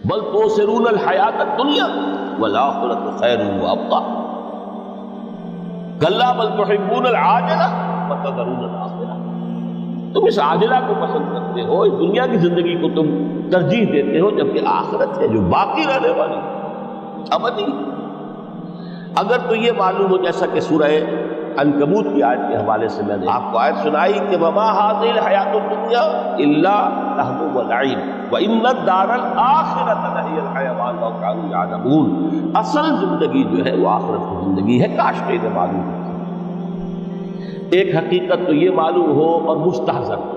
بل تؤثرون الحیات الدنیا والآخرۃ خیر وابقیٰ کلا بل تحبون العاجلہ وتذرون الآخرہ۔ تم اس عاجلہ کو پسند کرتے ہو، اس دنیا کی زندگی کو تم ترجیح دیتے ہو، جبکہ آخرت ہے جو باقی رہنے والی ابدی۔ اگر تو یہ معلوم ہو، جیسا کہ سورہ عنکبوت کی آیت کے حوالے سے میں نے آپ کو آیت سنائی کہ وما هذه الحیات الدنیا الا لہو ولعب وان الدار الاخرۃ لہی الحیوان لو کانوا یعلمون۔ اصل زندگی جو ہے وہ آخرت کی زندگی ہے، کاش کہ انہیں معلوم ہو۔ ایک حقیقت تو یہ معلوم ہو اور مستحضر ہو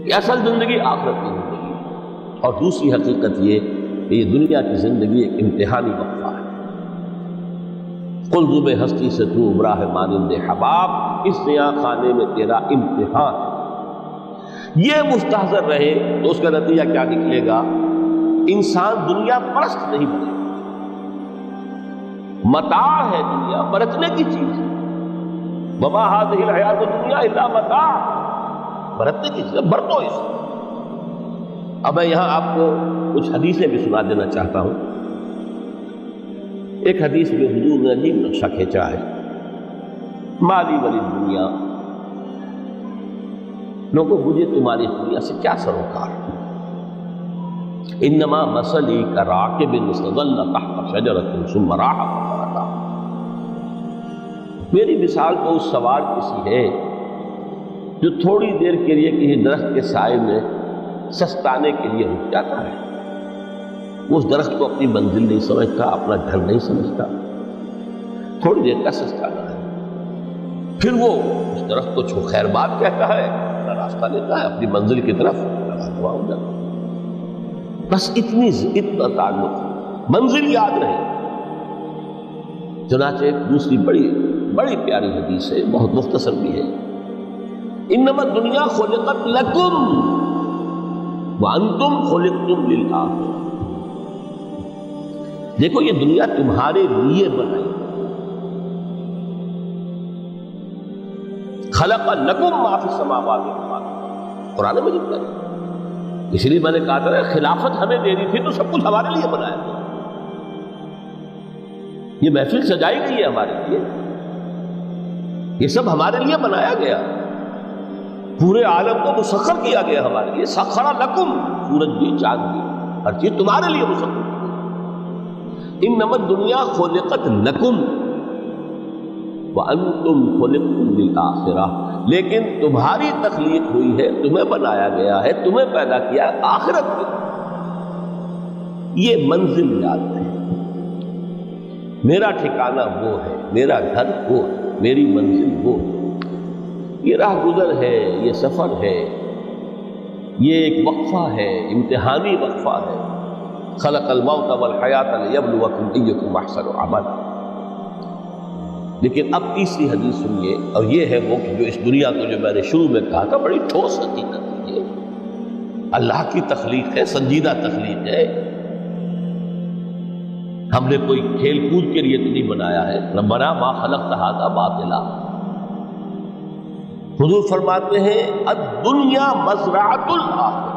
کہ اصل زندگی آخرت کی زندگی ہے، اور دوسری حقیقت یہ کہ یہ دنیا کی زندگی ایک امتحانی وقفہ ہے۔ قلزم ہستی سے تو ابراہ مانند حباب، اس نیا خانے میں تیرا امتحان ہے۔ یہ مستحضر رہے تو اس کا نتیجہ کیا نکلے گا؟ انسان دنیا پرست نہیں بنے گا۔ متاع ہے دنیا، برتنے کی چیز ہے۔ وما هذه الحیات الدنیا الا متاع، برتنے کی چیز ہے، برتو اس۔ اب میں یہاں آپ کو کچھ حدیثیں بھی سنا دینا چاہتا ہوں۔ ایک حدیث میں حضور نے عجیب نقشہ کھینچا ہے، مالی ولی دنیا، لوگوں مجھے تمہاری دنیا سے کیا سروکار؟ انما مثلی کراکب استظل تحت شجرۃ ثم راح فترکھا۔ میری مثال تو اس سوار کسی ہے جو تھوڑی دیر کے لیے کسی درخت کے سائے میں سستانے کے لیے رک جاتا ہے۔ وہ اس درخت کو اپنی منزل نہیں سمجھتا، اپنا گھر نہیں سمجھتا، تھوڑی دیر کا سستانا ہے، پھر وہ اس درخت کو چھو خیر بات کہتا ہے، اپنا راستہ لیتا ہے، اپنی منزل کی طرف رواں ہو جاتا ہے۔ بس اتنا تعلق، منزل یاد رہے۔ چنانچہ ایک دوسری بڑی پیاری حدیث ہے، بہت مختصر بھی ہے، انما الدنیا خلقت لکم وانتم خلقتم للآخرہ۔ دیکھو یہ دنیا تمہارے لیے بنائی، خلق لکم ما فی السماوات والارض، قرآن مجید کا۔ اس لیے میں نے کہا تھا خلافت ہمیں دینی تھی تو سب کچھ ہمارے لیے بنایا گیا۔ یہ محفل سجائی گئی ہے ہمارے لیے، یہ سب ہمارے لیے بنایا گیا، پورے عالم کو مسخر کیا گیا ہمارے لیے۔ سخر لکم، سورج بھی چاند بھی ہر چیز تمہارے لیے مسخر کی گئی۔ انما الدنیا خلقت لکم وانتم خلقتم للآخرہ، لیکن تمہاری تخلیق ہوئی ہے، تمہیں بنایا گیا ہے، تمہیں پیدا کیا آخرت کے لیے۔ یہ منزل یاد ہے، میرا ٹھکانہ وہ ہے، میرا گھر وہ ہے، میری منزل وہ ہے۔ یہ راہ گزر ہے، یہ سفر ہے، یہ ایک وقفہ ہے، امتحانی وقفہ ہے۔ خلق الموت والحیات لیبلوکم ایکم احسن عملا۔ لیکن اب تیسری حدیث سنیے، اور یہ ہے وہ کہ جو اس دنیا کو، جو میں نے شروع میں کہا تھا، بڑی ٹھوس حقیقت ہے، یہ اللہ کی تخلیق ہے، سنجیدہ تخلیق ہے۔ ہم نے کوئی کھیل کود کے لیے تو نہیں بنایا ہے، ربنا ما خلقت ھذا باطلا۔ حضور فرماتے ہیں الدنیا مزرعۃ الآخرہ،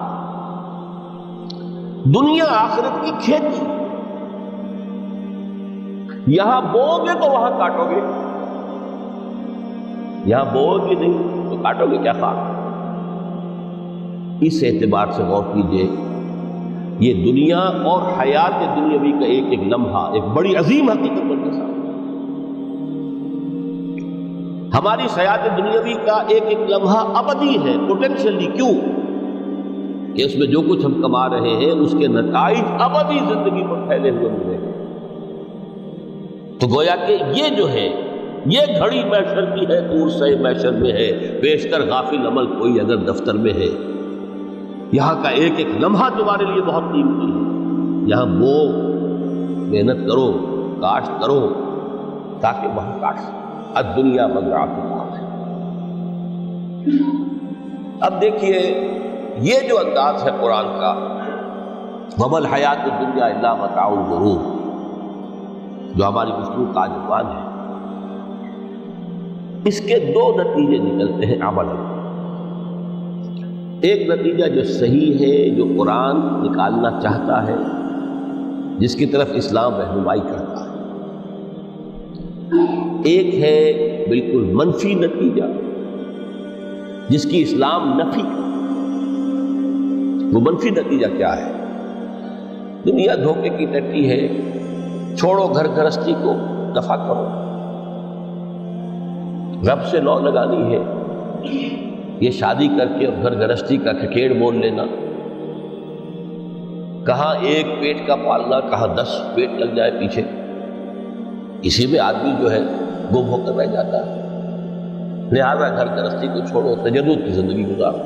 دنیا آخرت کی کھیتی، یہاں بو گے تو وہاں کاٹو گے، یہاں بو گے نہیں تو کاٹو گے کیا خاک۔ اس اعتبار سے غور کیجئے، یہ دنیا اور حیات دنیاوی کا ایک ایک لمحہ ایک بڑی عظیم حقیقت بن کے سامنے۔ ہماری حیات دنیاوی کا ایک ایک لمحہ ابدی ہے، پوٹینشلی، کیوں کہ اس میں جو کچھ ہم کما رہے ہیں اس کے نتائج ابدی زندگی پر پھیلے ہوئے ملے ہیں۔ تو گویا کہ یہ جو ہے، یہ گھڑی محشر کی ہے، دور سے محشر میں ہے، بیشتر غافل عمل کوئی اگر دفتر میں ہے، یہاں کا ایک ایک لمحہ تمہارے لیے بہت قیمتی ہے۔ یہاں بو، محنت کرو، کاشت کرو تاکہ وہاں کاٹ سکو۔ الدنیا مزرعۃ الآخرہ۔ اب دیکھیے یہ جو انداز ہے قرآن کا، وما الحیات الدنیا الا متاع الغرور، جو ہماری گفتگو کا عنوان ہے، اس کے دو نتیجے نکلتے ہیں عمل۔ ایک نتیجہ جو صحیح ہے، جو قرآن نکالنا چاہتا ہے، جس کی طرف اسلام رہنمائی کرتا ہے، ایک ہے بالکل منفی نتیجہ جس کی اسلام نفی کرتا ہے۔ وہ منفی نتیجہ کیا ہے؟ دنیا دھوکے کی ٹٹی ہے، چھوڑو گھر گرہستی کو، دفع کرو، رب سے لو لگانی ہے۔ یہ شادی کر کے اور گھر گرہستی کا کھکیڑ بول لینا، کہاں ایک پیٹ کا پالنا، کہاں 10 پیٹ لگ جائے پیچھے، اسی میں آدمی جو ہے گم ہو کر رہ جاتا ہے۔ لہذا گھر گرہستی کو چھوڑو، تجرد کی زندگی گزارو۔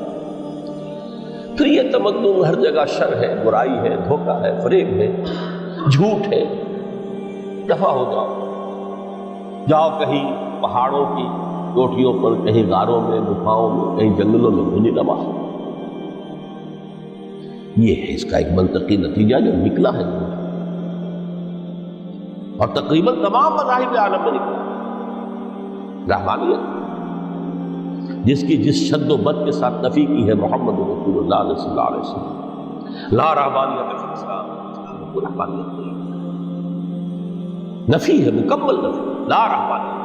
پھر یہ تمدن ہر جگہ شر ہے، برائی ہے، دھوکہ ہے، فریب ہے، جھوٹ ہے، دفع ہو جاؤ، جاؤ کہیں پہاڑوں کی چوٹیوں پر، کہیں غاروں میں، گفاؤں میں، کہیں جنگلوں میں بھونی روا۔ یہ ہے اس کا ایک منطقی نتیجہ جو نکلا ہے، اور تقریباً تمام مذاہب عالم میں نکلا۔ رحمانیت جس کی جس شد و بد کے ساتھ نفی کی ہے محمد رسول اللہ صلی اللہ علیہ وسلم، لا رحمانیت فی الاسلام، اسلام میں کوئی رحمانیت نہیں، نفی ہے، مکمل نفی، لا رحمانیت۔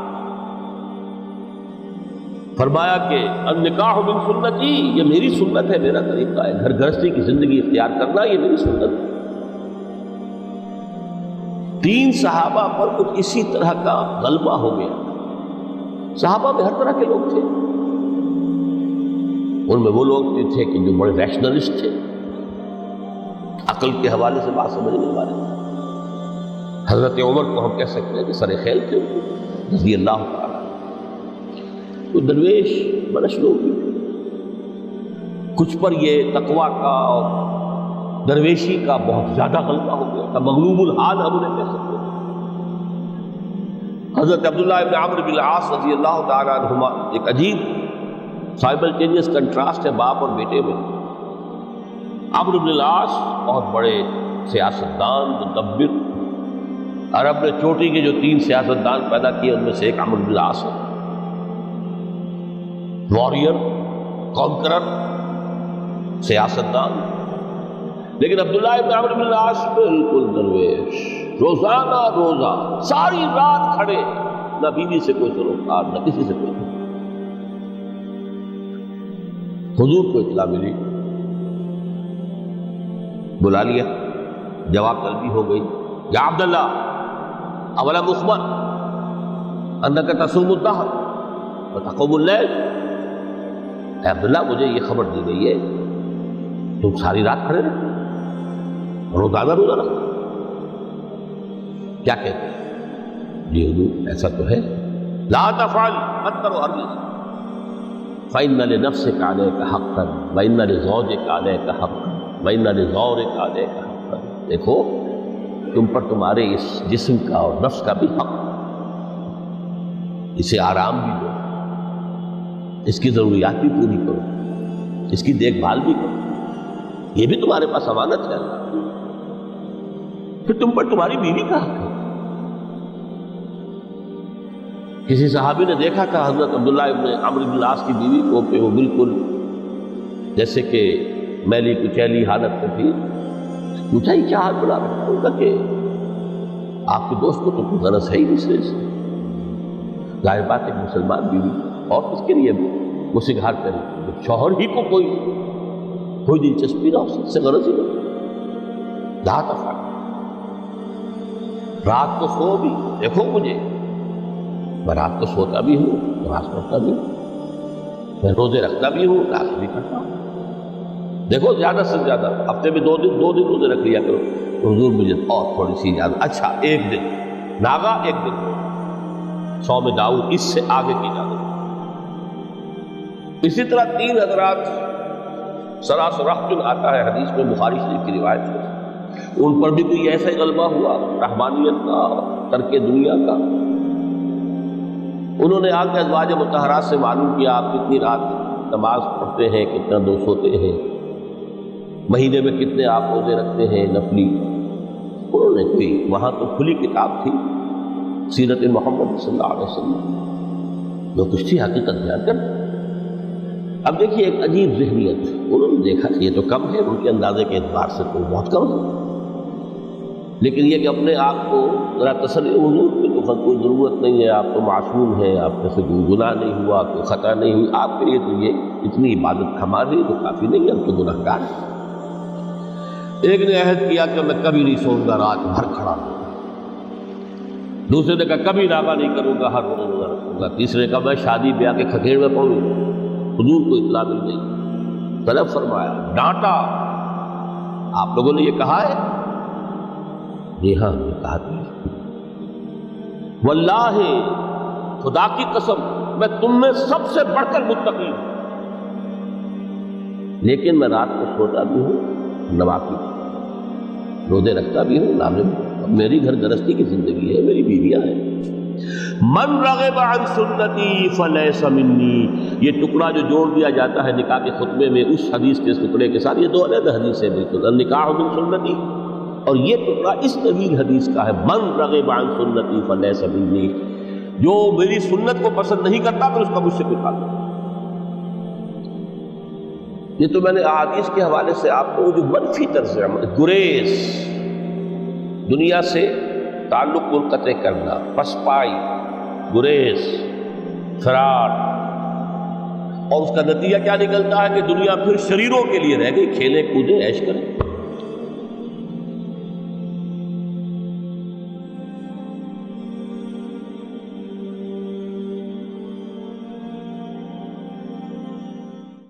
فرمایا کہ النکاح من سنتی، یہ میری سنت ہے، میرا طریقہ ہے، گھر گرہستی کی زندگی اختیار کرنا یہ میری سنت ہے۔ 3 صحابہ پر کچھ اسی طرح کا غلبہ ہو گیا۔ صحابہ میں ہر طرح کے لوگ تھے، ان میں وہ لوگ بھی تھے کہ جو بڑے ریشنلسٹ تھے، عقل کے حوالے سے بات سمجھنے والے۔ حضرت عمر کو ہم کہہ سکتے ہیں کہ سر خیل تھے رضی اللہ تعالیٰ۔ تو درویش بڑش لوگ بھی تھے، کچھ پر یہ تقویٰ کا اور درویشی کا بہت زیادہ غلبہ ہو گیا تھا، مغلوب الحال ہم انہیں کہہ سکتے ہیں۔ حضرت عبداللہ ابن عمرو بن العاص رضی اللہ تعالیٰ عنہما، ایک عجیب سائملٹینیس کنٹراسٹ ہے باپ اور بیٹے میں۔ عمرو بن العاص بہت بڑے سیاستدان، مدبر، عرب نے چوٹی کے جو 3 سیاستدان پیدا کیے ان میں سے ایک عمرو بن العاص ہے، واریر، کانکرر، سیاستدان۔ لیکن عبداللہ ابن عمرو بن العاص بالکل درویش، روزانہ روزہ ساری رات کھڑے، نہ بیوی سے کوئی سروکار، نہ کسی سے کوئی۔ حضور کو اطلاع ملی، بلا لیا، جواب طلبی ہو گئی، یا عبداللہ اولا مخبر انک تصوم الدہر وتقوم اللیل، اے عبداللہ مجھے یہ خبر دی گئی ہے تم ساری رات کھڑے رہتے، روزانہ روزہ رکھتے، کیا کہتے ہیں؟ جی حضور ایسا تو ہے۔ لا تفعل، مت کرو ہرگز۔ فإن لنفسك عليك حقا وإن لزوجك عليك حقا وإن لزورك عليك حقا۔ دیکھو تم پر تمہارے اس جسم کا اور نفس کا بھی حق، اسے آرام بھی دو، اس کی ضروریات بھی پوری کرو، اس کی دیکھ بھال بھی کرو، یہ بھی تمہارے پاس امانت ہے۔ پھر تم پر تمہاری بیوی کا حق ہے۔ کسی صحابی نے دیکھا تھا حضرت عبداللہ ابن عمرو بن العاص کی بیوی کو کہ وہ بالکل جیسے کہ میلی کچیلی حالت میں تھی، پوچھا ہی کیا حال بنا رکھا؟ ان کا کہ آپ کے دوست کو تو کوئی غرض ہے ہی نہیں سے، ظاہر بات ایک مسلمان بیوی اور کس کے لیے وہ سگھار کرے، شوہر ہی کو کوئی دلچسپی نہ ہو، سے غرض ہی نہ، لا تفعل۔ رات کو سو بھی، دیکھو مجھے میں رات کو سوتا بھی ہوں، نماز پڑھتا بھی ہوں، میں روزے رکھتا بھی ہوں، ناز بھی کرتا ہوں، دیکھو زیادہ سے زیادہ ہفتے میں 2 دن روزے رکھ لیا کرو۔ حضور مجھے اور تھوڑی سی اجازت، اچھا 1 دن ناغا، 1 دن صوم داؤد، اس سے آگے کی اجازت۔ اسی طرح 3 حضرات سراس رحمن آتا ہے حدیث میں، بخاری شریف کی روایت ہے، ان پر بھی کوئی ایسا ہی غلبہ ہوا رحمانیت کا، ترک دنیا کا۔ انہوں نے آ کے ازواج مطہرات سے معلوم کیا آپ کتنی رات نماز پڑھتے ہیں، کتنا دو سوتے ہیں، مہینے میں کتنے آپ روزے رکھتے ہیں نفلی۔ انہوں نے کوئی وہاں تو کھلی کتاب تھی سیرت محمد صلی اللہ علیہ وسلم، جو کچھ تھی حقیقت بیان کر، اب دیکھیے ایک عجیب ذہنیت، انہوں نے دیکھا کہ یہ تو کم ہے، ان کے اندازے کے اعتبار سے تو بہت کم ہے، لیکن یہ کہ اپنے آپ کو ذرا تسلی، حضور کی تو کوئی ضرورت نہیں ہے، آپ تو معصوم ہیں، آپ میں سے کوئی گناہ نہیں ہوا، کوئی خطا نہیں ہوئی، آپ کے لیے تو یہ اتنی عبادت کما دی تو کافی نہیں ہے، ہم تو گناہ گار ہیں۔ ایک نے عہد کیا کہ میں کبھی نہیں سوؤں گا، رات بھر کھڑا ہوں، دوسرے نے کہا کبھی ناغہ نہیں کروں گا، ہر روز روزہ رکھوں گا، تیسرے نے کہا میں شادی بیاہ کے کھکیڑ میں پڑوں گا، حضور کو اطلاع مل گئی، طلب فرمایا، ڈانٹا، آپ لوگوں نے یہ کہا ہے؟ جی ہاں یہ کہا تھا، واللہ خدا کی قسم میں تم میں سب سے بڑھ کر متقی ہوں، لیکن میں رات کو سوتا بھی ہوں، نوافل روزے رکھتا بھی ہوں، لازم میری گھر گرستی کی زندگی ہے، میری بیویاں ہیں۔ من رغب عن سنتی فلیس منی، یہ ٹکڑا جو جوڑ دیا جاتا ہے نکاح کے خطبے میں اس حدیث کے اس ٹکڑے کے ساتھ، یہ دو علیحدہ حدیث ہے بالکل، النکاح من سنتی، اور یہ ٹکڑا اس طویل حدیث کا ہے، من رغب عن سنتی فلیس منی، جو میری سنت کو پسند نہیں کرتا پھر اس کا مجھ سے کوئی تعلق نہیں۔ یہ تو میں نے احادیث کے حوالے سے آپ کو جو منفی طرز عمل، گریز، دنیا سے تعلق منقطع کرنا، پسپائی، گریز، فرار، اور اس کا نتیجہ کیا نکلتا ہے کہ دنیا پھر شریروں کے لیے رہ گئی، کھیلیں کودیں عیش کریں۔